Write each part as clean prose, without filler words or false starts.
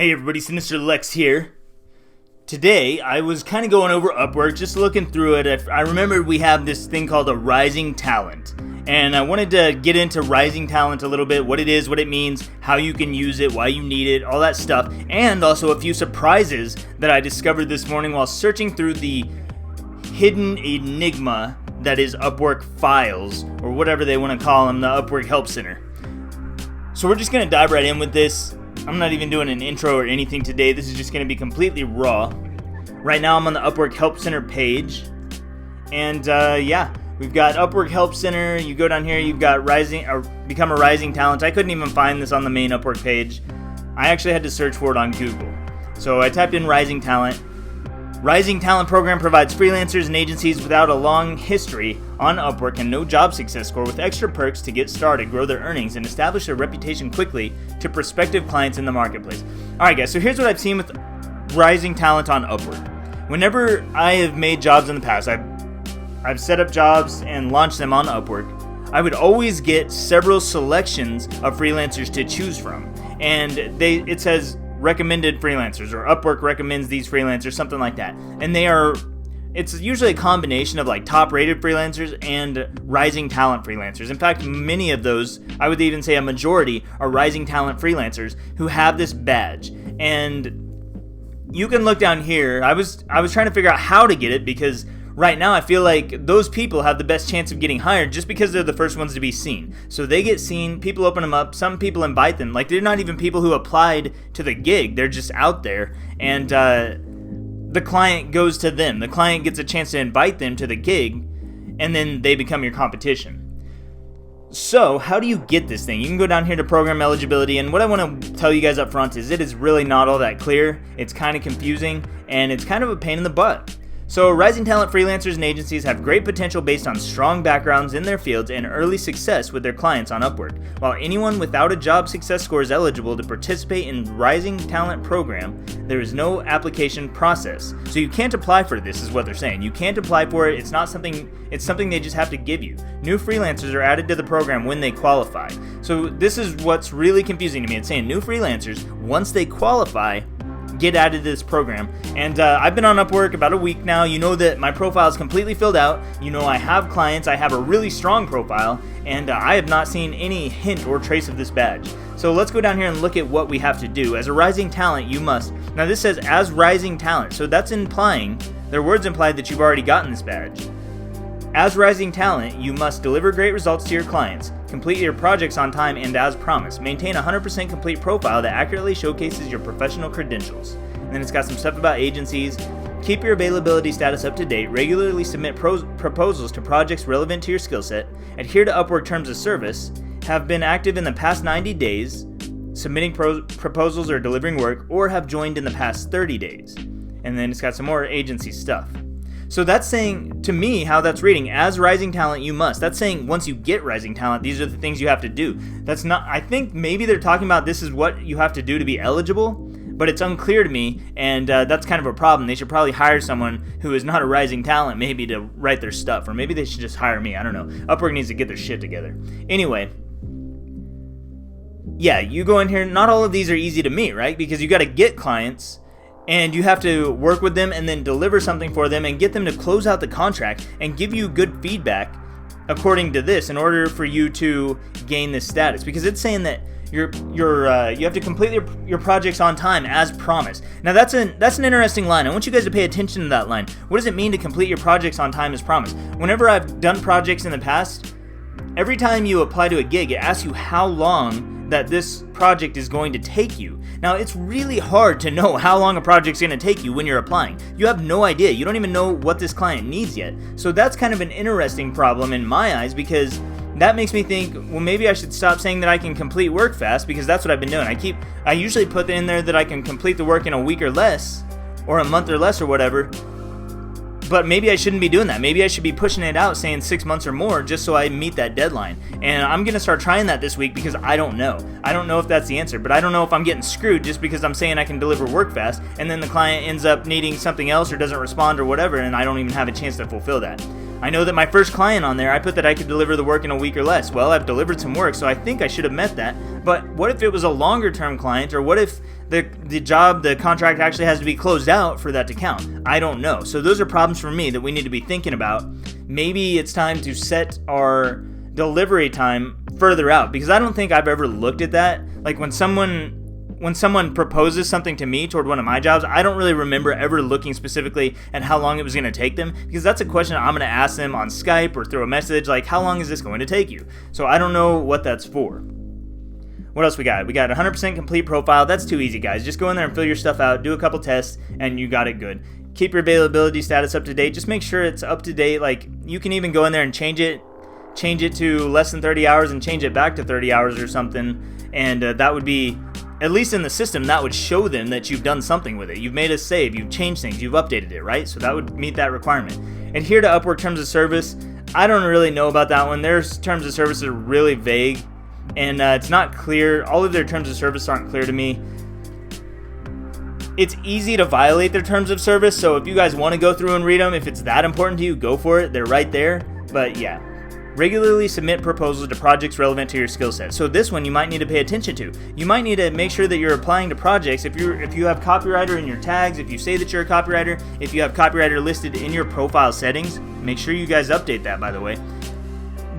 Hey everybody, Sinister Lex here. Today, I was kind of going over Upwork, just looking through it. I remembered we have this thing called a rising talent. And I wanted to get into rising talent a little bit, what it is, what it means, how you can use it, why you need it, all that stuff. And also a few surprises that I discovered this morning while searching through the hidden enigma that is Upwork files, or whatever they want to call them, the Upwork Help Center. So we're just going to dive right in with this. I'm not even doing an intro or anything today. This is just going to be completely raw. Right now I'm on the Upwork Help Center page. And we've got Upwork Help Center. You go down here, you've got become a rising talent. I couldn't even find this on the main Upwork page. I actually had to search for it on Google. So I typed in rising talent. Rising Talent program provides freelancers and agencies without a long history on Upwork and no job success score with extra perks to get started, grow their earnings, and establish a reputation quickly to prospective clients in the marketplace. Alright guys, so here's what I've seen with Rising Talent on Upwork. Whenever I have made jobs in the past, I've set up jobs and launched them on Upwork, I would always get several selections of freelancers to choose from. And it says recommended freelancers, or Upwork recommends these freelancers, something like that. And it's usually a combination of like top rated freelancers and rising talent freelancers. In fact, many of those, I would even say a majority, are rising talent freelancers who have this badge. And you can look down here. I was trying to figure out how to get it, because right now I feel like those people have the best chance of getting hired just because they're the first ones to be seen. So they get seen, people open them up, some people invite them. Like, they're not even people who applied to the gig, they're just out there, and the client goes to them. The client gets a chance to invite them to the gig, and then they become your competition. So how do you get this thing? You can go down here to program eligibility, and what I want to tell you guys up front is it is really not all that clear. It's kind of confusing, and it's kind of a pain in the butt. So rising talent freelancers and agencies have great potential based on strong backgrounds in their fields and early success with their clients on Upwork. While anyone without a job success score is eligible to participate in Rising Talent program, there is no application process. So you can't apply for this, is what they're saying. You can't apply for it. It's something they just have to give you. New freelancers are added to the program when they qualify. So this is what's really confusing to me. It's saying new freelancers, once they qualify, get added to this program. And I've been on Upwork about a week now. You know that my profile is completely filled out. You know I have clients. I have a really strong profile, and I have not seen any hint or trace of this badge. So let's go down here and look at what we have to do. As a rising talent, you must. Now this says as rising talent, so that's implying, their words imply that you've already gotten this badge. As rising talent, you must deliver great results to your clients, complete your projects on time and as promised, maintain a 100% complete profile that accurately showcases your professional credentials. And then it's got some stuff about agencies. Keep your availability status up to date, regularly submit proposals to projects relevant to your skill set, adhere to Upwork terms of service, have been active in the past 90 days, submitting proposals or delivering work, or have joined in the past 30 days. And then it's got some more agency stuff. So that's saying, to me, how that's reading, as rising talent, you must. That's saying once you get rising talent, these are the things you have to do. That's not, I think maybe they're talking about this is what you have to do to be eligible, but it's unclear to me, and that's kind of a problem. They should probably hire someone who is not a rising talent, maybe to write their stuff, or maybe they should just hire me, I don't know. Upwork needs to get their shit together. Anyway, yeah, you go in here, not all of these are easy to meet, right? Because you got to get clients, and you have to work with them and then deliver something for them and get them to close out the contract and give you good feedback according to this in order for you to gain this status. Because it's saying that you have to complete your projects on time as promised. Now that's an interesting line. I want you guys to pay attention to that line. What does it mean to complete your projects on time as promised? Whenever I've done projects in the past, every time you apply to a gig, it asks you how long that this project is going to take you. Now, it's really hard to know how long a project's going to take you when you're applying. You have no idea. You don't even know what this client needs yet. So that's kind of an interesting problem in my eyes, because that makes me think, well, maybe I should stop saying that I can complete work fast, because that's what I've been doing. I usually put in there that I can complete the work in a week or less, or a month or less or whatever. But maybe I shouldn't be doing that. Maybe I should be pushing it out, saying 6 months or more, just so I meet that deadline. And I'm going to start trying that this week, because I don't know. I don't know if that's the answer, but I don't know if I'm getting screwed just because I'm saying I can deliver work fast, and then the client ends up needing something else or doesn't respond or whatever, and I don't even have a chance to fulfill that. I know that my first client on there, I put that I could deliver the work in a week or less. Well, I've delivered some work, so I think I should have met that. But what if it was a longer term client, or what if the contract actually has to be closed out for that to count. I don't know. So those are problems for me that we need to be thinking about. Maybe it's time to set our delivery time further out, because I don't think I've ever looked at that. Like when someone proposes something to me toward one of my jobs, I don't really remember ever looking specifically at how long it was going to take them, because that's a question I'm going to ask them on Skype or through a message, like, how long is this going to take you? So I don't know what that's for. What else we got? We got 100% complete profile. That's too easy, guys. Just go in there and fill your stuff out, do a couple tests, and you got it good. Keep your availability status up to date. Just make sure it's up to date. Like, you can even go in there and change it to less than 30 hours and change it back to 30 hours or something, and that would be, at least in the system, that would show them that you've done something with it. You've made a save, you've changed things, you've updated it, right? So that would meet that requirement. Adhere to Upwork terms of service. I don't really know about that one. Their terms of service are really vague, and it's not clear. All of their terms of service aren't clear to me. It's easy to violate their terms of service, so if you guys want to go through and read them, if it's that important to you, go for it. They're right there. But yeah. Regularly submit proposals to projects relevant to your skill set. So this one you might need to pay attention to. You might need to make sure that you're applying to projects. If you have copywriter in your tags, if you say that you're a copywriter, if you have copywriter listed in your profile settings, make sure you guys update that, by the way.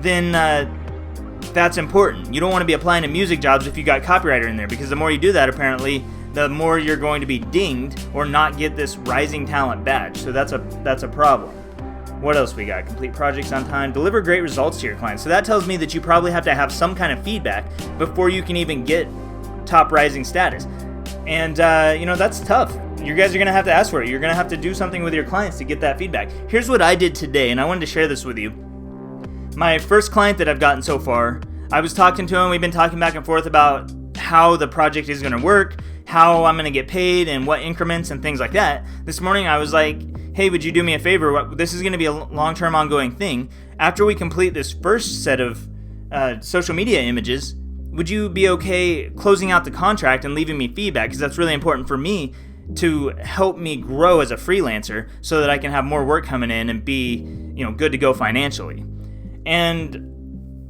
Then that's important. You don't want to be applying to music jobs if you got copywriter in there, because the more you do that, apparently, the more you're going to be dinged or not get this rising talent badge. So that's a problem. What else we got? Complete projects on time. Deliver great results to your clients. So that tells me that you probably have to have some kind of feedback before you can even get top rising status. And, that's tough. You guys are going to have to ask for it. You're going to have to do something with your clients to get that feedback. Here's what I did today, and I wanted to share this with you. My first client that I've gotten so far, I was talking to him. We've been talking back and forth about how the project is going to work, how I'm going to get paid, and what increments and things like that. This morning I was like, hey, would you do me a favor? This is going to be a long-term ongoing thing. After we complete this first set of social media images, would you be okay closing out the contract and leaving me feedback? Because that's really important for me to help me grow as a freelancer so that I can have more work coming in and be, good to go financially. And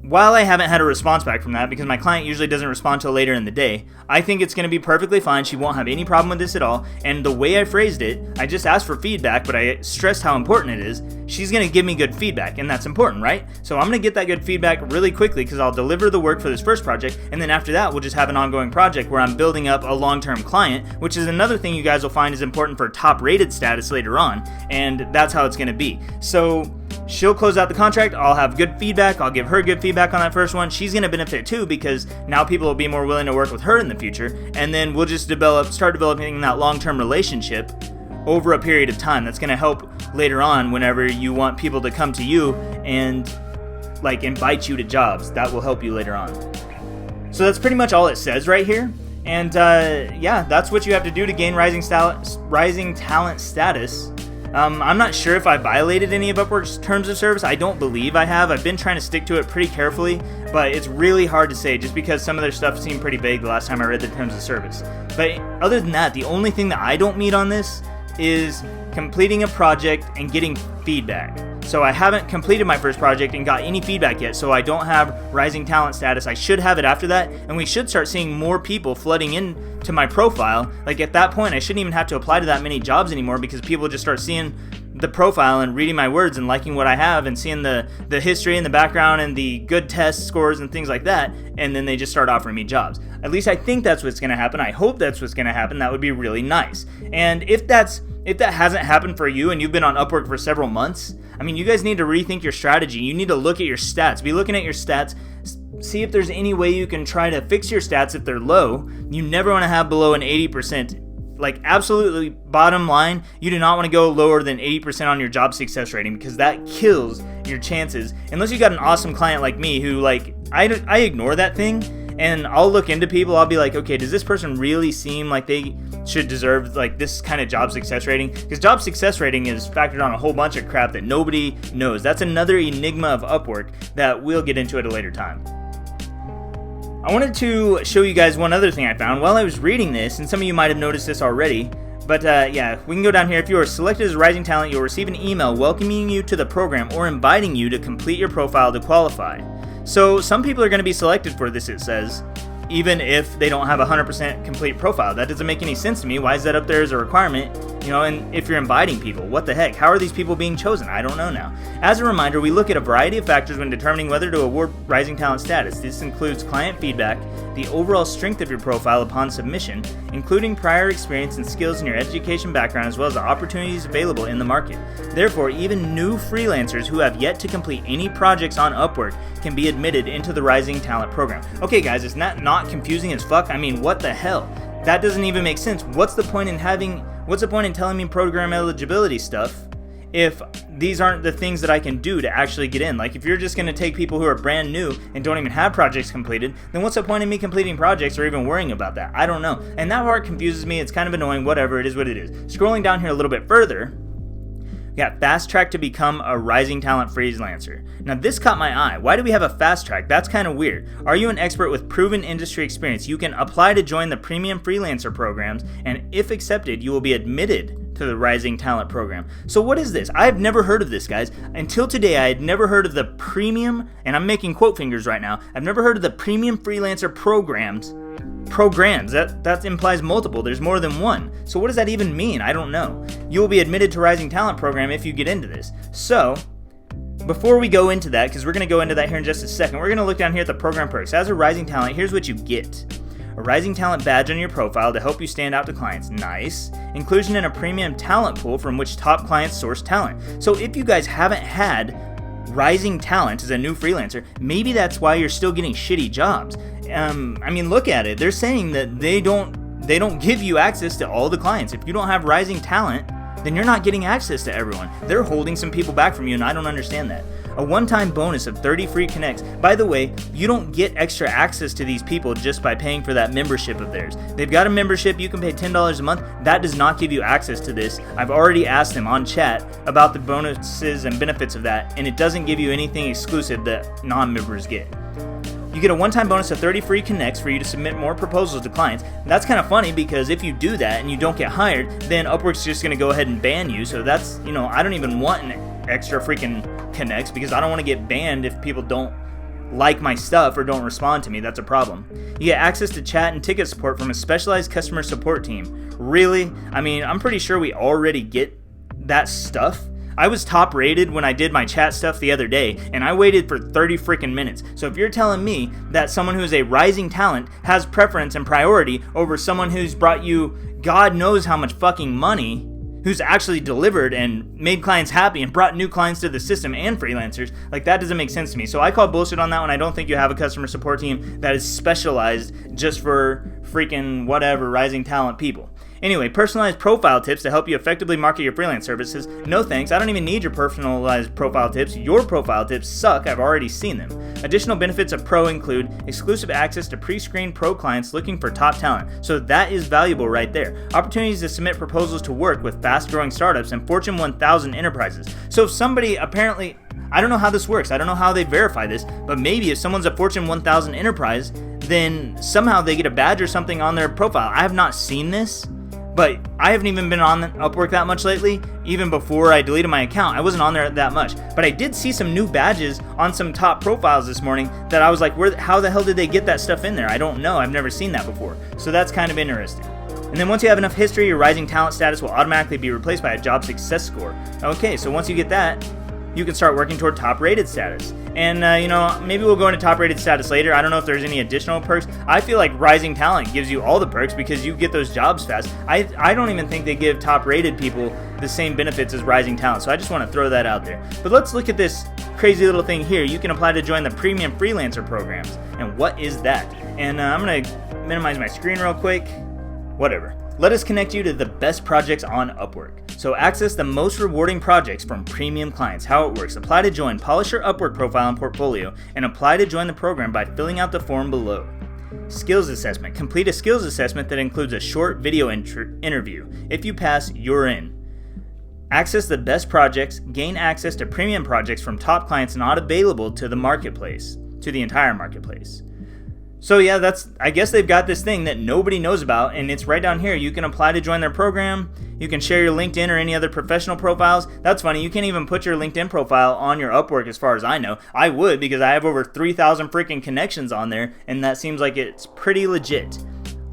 while I haven't had a response back from that, because my client usually doesn't respond till later in the day, I think it's going to be perfectly fine. She won't have any problem with this at all. And the way I phrased it, I just asked for feedback, but I stressed how important it is. She's going to give me good feedback, and that's important, right? So I'm going to get that good feedback really quickly, because I'll deliver the work for this first project, and then after that, we'll just have an ongoing project where I'm building up a long-term client, which is another thing you guys will find is important for top-rated status later on, and that's how it's going to be. So she'll close out the contract, I'll have good feedback, I'll give her good feedback on that first one. She's going to benefit too, because now people will be more willing to work with her in the future, and then we'll just start developing that long-term relationship over a period of time. That's going to help later on whenever you want people to come to you and invite you to jobs. That will help you later on. So that's pretty much all it says right here. And that's what you have to do to gain rising talent status. I'm not sure if I violated any of Upwork's terms of service. I don't believe I have. I've been trying to stick to it pretty carefully, but it's really hard to say just because some of their stuff seemed pretty vague the last time I read the terms of service. But other than that, the only thing that I don't meet on this is completing a project and getting feedback. So I haven't completed my first project and got any feedback yet, so I don't have rising talent status. I should have it after that, and we should start seeing more people flooding in to my profile. At that point, I shouldn't even have to apply to that many jobs anymore, because people just start seeing the profile and reading my words and liking what I have and seeing the history and the background and the good test scores and things like that, and then they just start offering me jobs. At least I think that's what's going to happen. I hope that's what's going to happen. That would be really nice. And if that hasn't happened for you and you've been on Upwork for several months, you guys need to rethink your strategy. You need to look at your stats. Be looking at your stats. See if there's any way you can try to fix your stats if they're low. You never want to have below an 80%. Absolutely bottom line, you do not want to go lower than 80% on your job success rating, because that kills your chances. Unless you got an awesome client like me who, I ignore that thing, and I'll look into people. I'll be like, okay, does this person really seem like they should deserve this kind of job success rating? Because job success rating is factored on a whole bunch of crap that nobody knows. That's another enigma of Upwork that we'll get into at a later time. I wanted to show you guys one other thing I found while I was reading this, and some of you might have noticed this already, but we can go down here. If you are selected as a rising talent, you'll receive an email welcoming you to the program or inviting you to complete your profile to qualify. So some people are going to be selected for this, it says, even if they don't have a 100% complete profile. That doesn't make any sense to me. Why is that up there as a requirement? And if you're inviting people, what the heck? How are these people being chosen? I don't know now. As a reminder, we look at a variety of factors when determining whether to award Rising Talent status. This includes client feedback, the overall strength of your profile upon submission, including prior experience and skills in your education background, as well as the opportunities available in the market. Therefore, even new freelancers who have yet to complete any projects on Upwork can be admitted into the Rising Talent program. Okay guys, it's not confusing as fuck? I mean, what the hell? That doesn't even make sense. What's the point in telling me program eligibility stuff if these aren't the things that I can do to actually get in? Like, if you're just going to take people who are brand new and don't even have projects completed, then what's the point in me completing projects or even worrying about that? I don't know. And that part confuses me. It's kind of annoying. Whatever, it is what it is. Scrolling down here a little bit further, we got fast track to become a Rising Talent freelancer. Now this caught my eye. Why do we have a fast track? That's kind of weird. Are you an expert with proven industry experience? You can apply to join the premium freelancer programs, and if accepted, you will be admitted to the Rising Talent program. So what is this? I've never heard of this, guys. Until today, I had never heard of the premium, and I'm making quote fingers right now, I've never heard of the premium freelancer programs. That implies multiple. There's more than one. So what does that even mean? I don't know. You will be admitted to Rising Talent program if you get into this. So before we go into that, because we're going to go into that here in just a second, we're going to look down here at the program perks. As a Rising Talent, here's what you get. A Rising Talent badge on your profile to help you stand out to clients. Nice. Inclusion in a premium talent pool from which top clients source talent. So if you guys haven't had Rising Talent as a new freelancer, maybe that's why you're still getting shitty jobs. I mean, look at it. They're saying that they don't give you access to all the clients. If you don't have Rising Talent, then you're not getting access to everyone. They're holding some people back from you, and I don't understand that. A one-time bonus of 30 free connects. By the way, you don't get extra access to these people just by paying for that membership of theirs. They've got a membership. You can pay $10 a month. That does not give you access to this. I've already asked them on chat about the bonuses and benefits of that, and it doesn't give you anything exclusive that non-members get. You get a one-time bonus of 30 free connects for you to submit more proposals to clients. And that's kind of funny because if you do that and you don't get hired, then Upwork's just going to go ahead and ban you. So that's, I don't even want an extra freaking connects because I don't want to get banned if people don't like my stuff or don't respond to me. That's a problem. You get access to chat and ticket support from a specialized customer support team. Really? I mean, I'm pretty sure we already get that stuff. I was top rated when I did my chat stuff the other day, and I waited for 30 freaking minutes. So if you're telling me that someone who's a Rising Talent has preference and priority over someone who's brought you God knows how much fucking money, who's actually delivered and made clients happy and brought new clients to the system and freelancers, like, that doesn't make sense to me. So I call bullshit on that one. I don't think you have a customer support team that is specialized just for freaking whatever Rising Talent people. Anyway, personalized profile tips to help you effectively market your freelance services. No thanks, I don't even need your personalized profile tips. Your profile tips suck, I've already seen them. Additional benefits of Pro include exclusive access to pre-screened Pro clients looking for top talent. So that is valuable right there. Opportunities to submit proposals to work with fast-growing startups and Fortune 1000 enterprises. So if somebody apparently, I don't know how this works, I don't know how they verify this, but maybe if someone's a Fortune 1000 enterprise, then somehow they get a badge or something on their profile. I have not seen this. But I haven't even been on Upwork that much lately. Even before I deleted my account, I wasn't on there that much. But I did see some new badges on some top profiles this morning that I was like, how the hell did they get that stuff in there? I don't know. I've never seen that before. So that's kind of interesting. And then once you have enough history, your Rising Talent status will automatically be replaced by a job success score. Okay, so once you get that, you can start working toward top rated status. And, maybe we'll go into top rated status later. I don't know if there's any additional perks. I feel like Rising Talent gives you all the perks because you get those jobs fast. I don't even think they give top rated people the same benefits as Rising Talent. So I just want to throw that out there. But let's look at this crazy little thing here. You can apply to join the premium freelancer programs. And what is that? And I'm going to minimize my screen real quick. Whatever. Let us connect you to the best projects on Upwork. So access the most rewarding projects from premium clients. How it works. Apply to join, polish your Upwork profile and portfolio, and apply to join the program by filling out the form below. Skills assessment. Complete a skills assessment that includes a short video interview. If you pass, you're in. Access the best projects. Gain access to premium projects from top clients not available to the marketplace, to the entire marketplace. So yeah, I guess they've got this thing that nobody knows about, and it's right down here. You can apply to join their program. You can share your LinkedIn or any other professional profiles. That's funny, you can't even put your LinkedIn profile on your Upwork as far as I know. I would, because I have over 3,000 freaking connections on there, and that seems like it's pretty legit.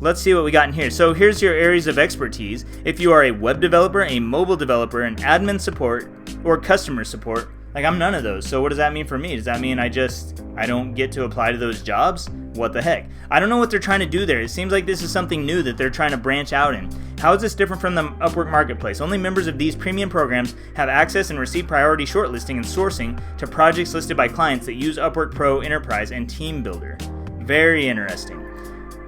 Let's see what we got in here. So here's your areas of expertise. If you are a web developer, a mobile developer, an admin support, or customer support, like I'm none of those. So what does that mean for me? Does that mean I don't get to apply to those jobs? What the heck? I don't know what they're trying to do there. It seems like this is something new that they're trying to branch out in. How is this different from the Upwork marketplace? Only members of these premium programs have access and receive priority shortlisting and sourcing to projects listed by clients that use Upwork Pro, Enterprise, and Team Builder. Very interesting.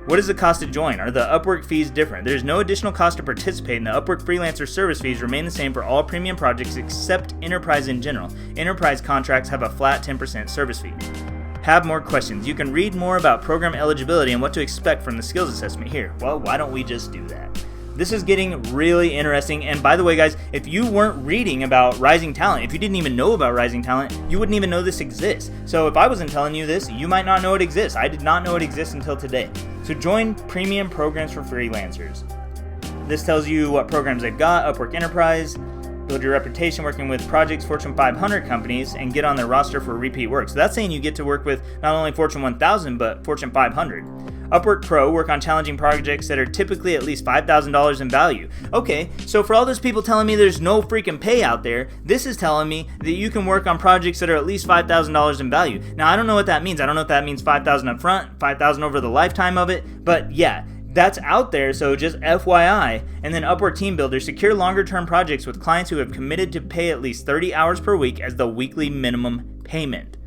What is the cost to join? Are the Upwork fees different? There's no additional cost to participate, and the Upwork Freelancer service fees remain the same for all premium projects except Enterprise in general. Enterprise contracts have a flat 10% service fee. Have more questions? You can read more about program eligibility and what to expect from the skills assessment here. Well, why don't we just do that? This is getting really interesting, and by the way guys, if you weren't reading about Rising Talent, if you didn't even know about Rising Talent, you wouldn't even know this exists. So if I wasn't telling you this, you might not know it exists. I did not know it exists until today. So join premium programs for freelancers. This tells you what programs they've got: Upwork Enterprise, build your reputation working with projects, Fortune 500 companies, and get on their roster for repeat work. So that's saying you get to work with not only Fortune 1000, but Fortune 500. Upwork Pro, work on challenging projects that are typically at least $5,000 in value. Okay, so for all those people telling me there's no freaking pay out there, this is telling me that you can work on projects that are at least $5,000 in value. Now, I don't know what that means. I don't know if that means $5,000 up front, $5,000 over the lifetime of it, but yeah, that's out there, so just FYI. And then Upwork Team Builder, secure longer-term projects with clients who have committed to pay at least 30 hours per week as the weekly minimum payment.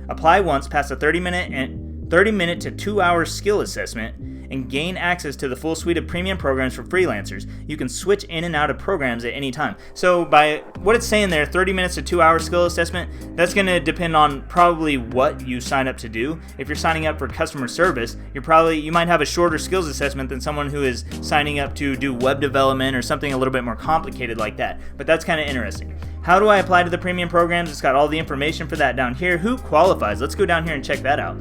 Apply once, pass a 30-minute to 2-hour skill assessment, and gain access to the full suite of premium programs for freelancers. You can switch in and out of programs at any time. So by what it's saying there, 30 minutes to 2-hour skill assessment, that's going to depend on probably what you sign up to do. If you're signing up for customer service, you might have a shorter skills assessment than someone who is signing up to do web development or something a little bit more complicated like that. But that's kind of interesting. How do I apply to the premium programs? It's got all the information for that down here. Who qualifies? Let's go down here and check that out.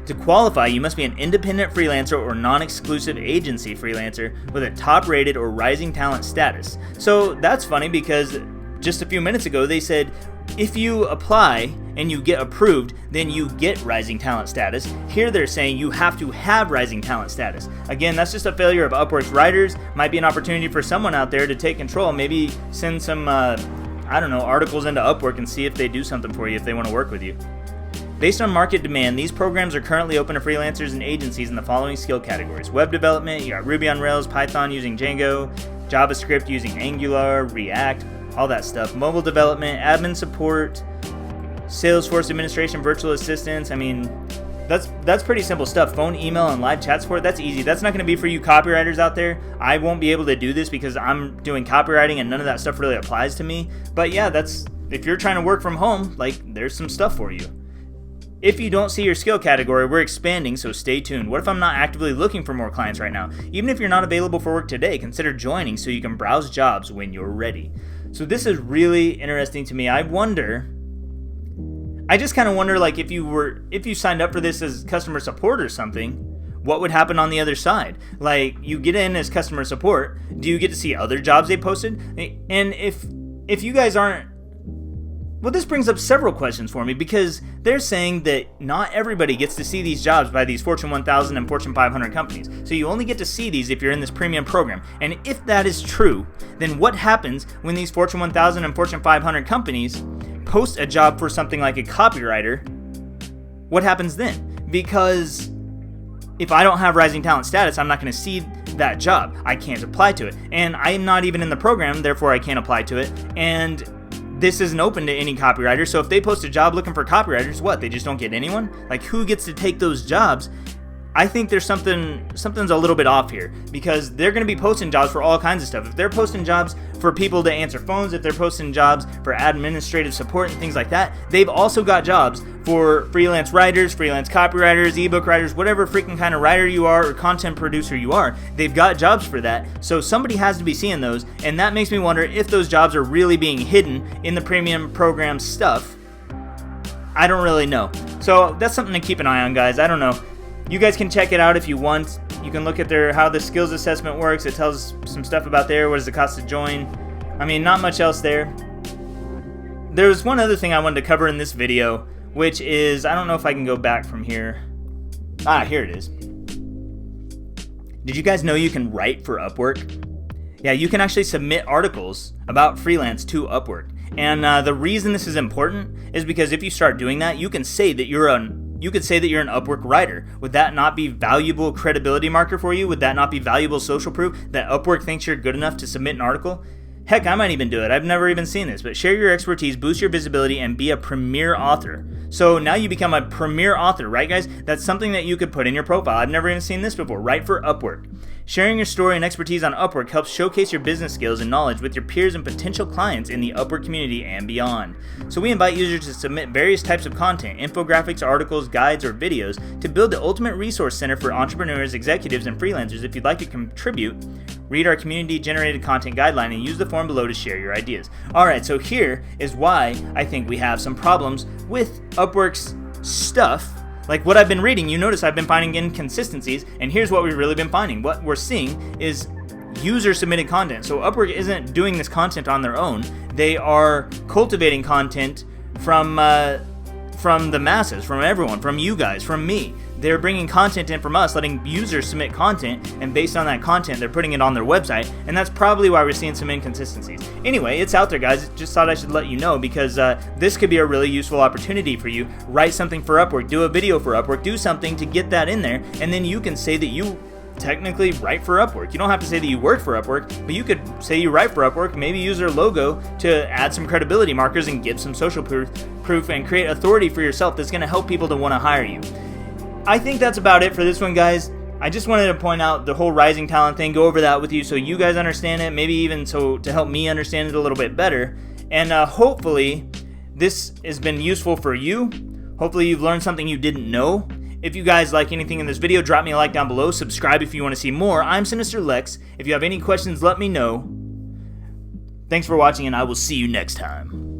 To qualify, you must be an independent freelancer or non-exclusive agency freelancer with a top-rated or rising talent status. So that's funny because just a few minutes ago they said if you apply and you get approved, then you get rising talent status. Here they're saying you have to have rising talent status. Again, that's just a failure of Upwork's writers. Might be an opportunity for someone out there to take control, maybe send some, articles into Upwork and see if they do something for you if they want to work with you. Based on market demand, these programs are currently open to freelancers and agencies in the following skill categories: web development, you got Ruby on Rails, Python using Django, JavaScript using Angular, React, all that stuff, mobile development, admin support, Salesforce administration, virtual assistants. I mean, that's pretty simple stuff. Phone, email, and live chat support, that's easy. That's not going to be for you copywriters out there. I won't be able to do this because I'm doing copywriting and none of that stuff really applies to me. But yeah, if you're trying to work from home, there's some stuff for you. If you don't see your skill category, we're expanding, so stay tuned. What if I'm not actively looking for more clients right now? Even if you're not available for work today, consider joining so you can browse jobs when you're ready. So this is really interesting to me. I just kind of wonder, if you signed up for this as customer support or something, what would happen on the other side? You get in as customer support, do you get to see other jobs they posted? And if you guys aren't, well, this brings up several questions for me because they're saying that not everybody gets to see these jobs by these Fortune 1000 and Fortune 500 companies. So you only get to see these if you're in this premium program. And if that is true, then what happens when these Fortune 1000 and Fortune 500 companies post a job for something like a copywriter? What happens then? Because if I don't have rising talent status, I'm not going to see that job. I can't apply to it. And I'm not even in the program, therefore I can't apply to it. And this isn't open to any copywriter, so if they post a job looking for copywriters, what, they just don't get anyone? Who gets to take those jobs? I think there's something's a little bit off here because they're going to be posting jobs for all kinds of stuff. If they're posting jobs for people to answer phones, if they're posting jobs for administrative support and things like that, they've also got jobs for freelance writers, freelance copywriters, ebook writers, whatever freaking kind of writer you are or content producer you are. They've got jobs for that. So somebody has to be seeing those, and that makes me wonder if those jobs are really being hidden in the premium program stuff. I don't really know. So that's something to keep an eye on, guys. I don't know. You guys can check it out if you want. You can look at how the skills assessment works. It tells some stuff about there. What is the cost to join? I mean, not much else there. There's one other thing I wanted to cover in this video, which is, I don't know if I can go back from here. Here it is. Did you guys know you can write for Upwork? Yeah, you can actually submit articles about freelance to Upwork. And the reason this is important is because if you start doing that, you can say that you're an Upwork writer. Would that not be valuable credibility marker for you? Would that not be valuable social proof that Upwork thinks you're good enough to submit an article? Heck, I might even do it. I've never even seen this, but share your expertise, boost your visibility, and be a premier author. So now you become a premier author, right guys? That's something that you could put in your profile. I've never even seen this before. Write for Upwork. Sharing your story and expertise on Upwork helps showcase your business skills and knowledge with your peers and potential clients in the Upwork community and beyond. So we invite users to submit various types of content, infographics, articles, guides, or videos to build the ultimate resource center for entrepreneurs, executives, and freelancers. If you'd like to contribute, read our community-generated content guideline and use the form below to share your ideas. Alright, so here is why I think we have some problems with Upwork's stuff. Like what I've been reading, you notice I've been finding inconsistencies, and here's what we've really been finding. What we're seeing is user-submitted content. So Upwork isn't doing this content on their own. They are cultivating content from the masses, from everyone, from you guys, from me. They're bringing content in from us, letting users submit content, and based on that content, they're putting it on their website, and that's probably why we're seeing some inconsistencies. Anyway, it's out there, guys. Just thought I should let you know because this could be a really useful opportunity for you. Write something for Upwork, do a video for Upwork, do something to get that in there, and then you can say that you technically write for Upwork. You don't have to say that you work for Upwork, but you could say you write for Upwork, maybe use their logo to add some credibility markers and give some social proof and create authority for yourself that's going to help people to want to hire you. I think that's about it for this one, guys. I just wanted to point out the whole rising talent thing, go over that with you so you guys understand it, maybe even so to help me understand it a little bit better. And hopefully this has been useful for you. Hopefully you've learned something you didn't know. If you guys like anything in this video, drop me a like down below. Subscribe if you want to see more. I'm Sinister Lex. If you have any questions, let me know. Thanks for watching, and I will see you next time.